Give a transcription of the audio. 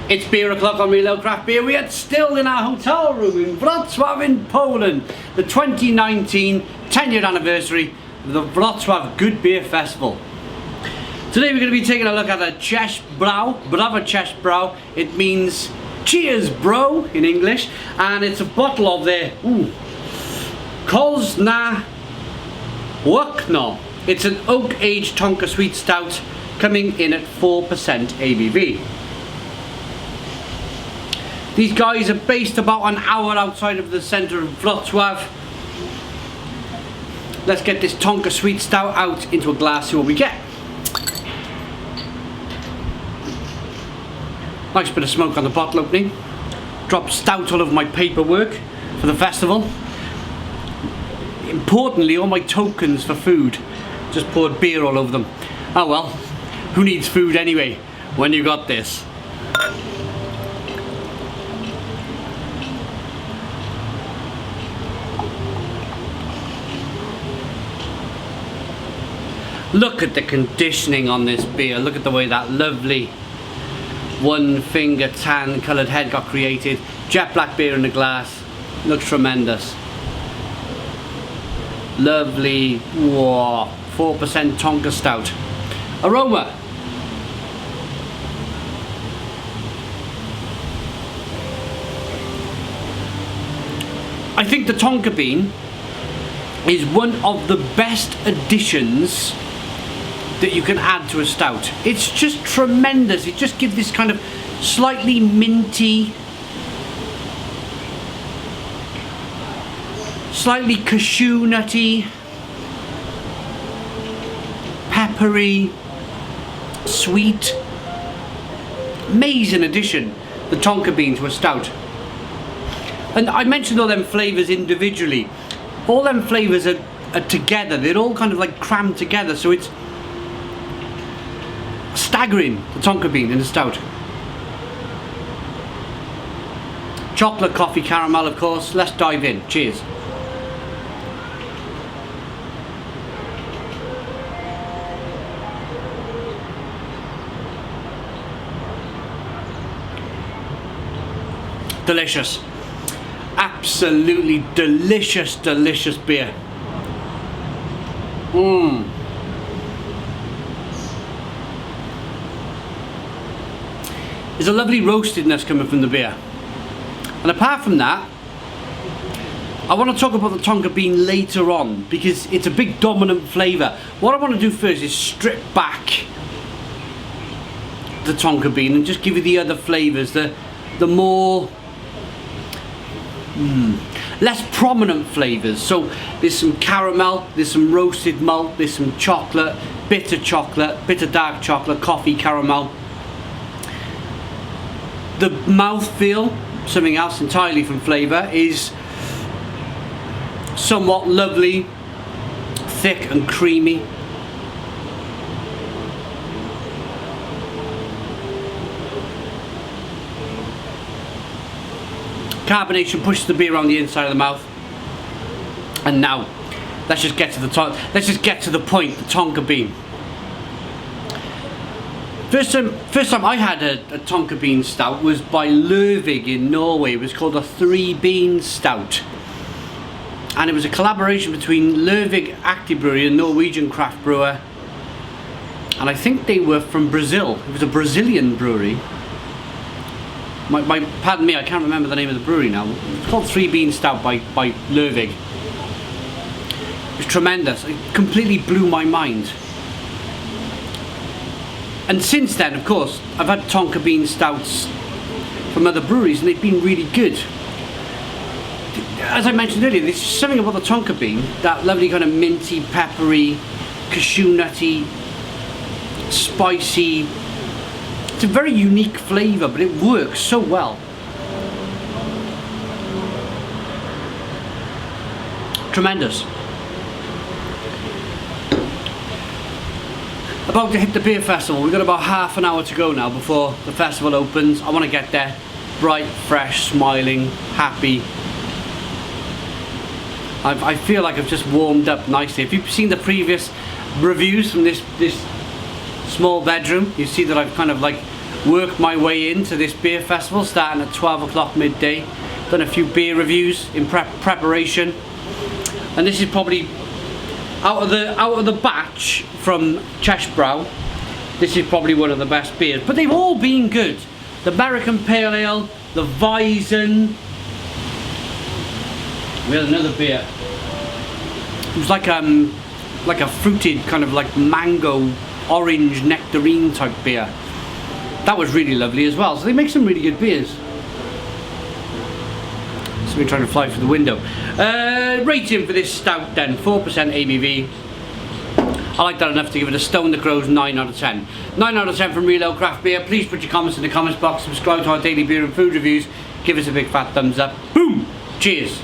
It's beer o'clock on Real Craft Beer. We are still in our hotel room in Wrocław in Poland. The 2019 10-year anniversary of the Wrocław Good Beer Festival. Today we're going to be taking a look at a Czes Brau, Browar Czes Brau. It means cheers bro in English, and it's a bottle of their Cos Na Wieczo. It's an oak-aged Tonka sweet stout coming in at 4% ABV. These guys are based about an hour outside of the centre of Wrocław. Let's get this Tonka sweet stout out into a glass, see what we get. Nice bit of smoke on the bottle opening. Dropped stout all over my paperwork for the festival. Importantly, all my tokens for food. Just poured beer all over them. Oh well, who needs food anyway when you got this? Look at the conditioning on this beer. Look at the way that lovely one finger tan coloured head got created. Jet black beer in the glass. Looks tremendous. Lovely, whoa, 4% Tonka stout. Aroma. I think the Tonka bean is one of the best additions that you can add to a stout. It's just tremendous. It just gives this kind of slightly minty, slightly cashew nutty, peppery, sweet. Amazing addition, the Tonka bean to a stout. And I mentioned all them flavours individually. All them flavours are together. They're all kind of like crammed together, so it's staggering, the Tonka bean in a stout. Chocolate, coffee, caramel, of course. Let's dive in. Cheers. Delicious. Absolutely delicious, delicious beer. There's a lovely roastedness coming from the beer. And apart from that, I want to talk about the Tonka bean later on because it's a big dominant flavour. What I want to do first is strip back the Tonka bean and just give you the other flavours, the more less prominent flavours. So there's some caramel, there's some roasted malt, there's some chocolate, bitter dark chocolate, coffee, caramel. The mouthfeel, something else entirely from flavour, is somewhat lovely, thick and creamy. Carbonation pushes the beer around the inside of the mouth. And now, let's just get to the point, the Tonka bean. First time I had a Tonka bean stout was by Lervig in Norway. It was called a 3-bean stout. And it was a collaboration between Lervig Active Brewery, a Norwegian craft brewer. And I think they were from Brazil. It was a Brazilian brewery. Pardon me, I can't remember the name of the brewery now. It's called 3-bean stout by Lervig. It was tremendous. It completely blew my mind. And since then, of course, I've had Tonka bean stouts from other breweries and they've been really good. As I mentioned earlier, there's something about the Tonka bean, that lovely kind of minty, peppery, cashew nutty, spicy. It's a very unique flavour, but it works so well. Tremendous. About to hit the beer festival. We've got about half an hour to go now before the festival opens. I want to get there bright, fresh, smiling, happy. I feel like I've just warmed up nicely. If you've seen the previous reviews from this small bedroom, you see that I've kind of like worked my way into this beer festival starting at 12 o'clock midday. Done a few beer reviews in preparation, and this is probably out of the batch from Cheshbrow. This is probably one of the best beers, but they've all been good. The American Pale Ale, the Weizen. We had another beer. It was like a fruited kind of like mango, orange nectarine type beer. That was really lovely as well. So they make some really good beers. So we're trying to fly through the window. Rating for this stout then, 4% ABV. I like that enough to give it a Stone the Crows 9 out of 10. 9 out of 10 from Real Ale Craft Beer. Please put your comments in the comments box. Subscribe to our daily beer and food reviews. Give us a big fat thumbs up. Boom! Cheers!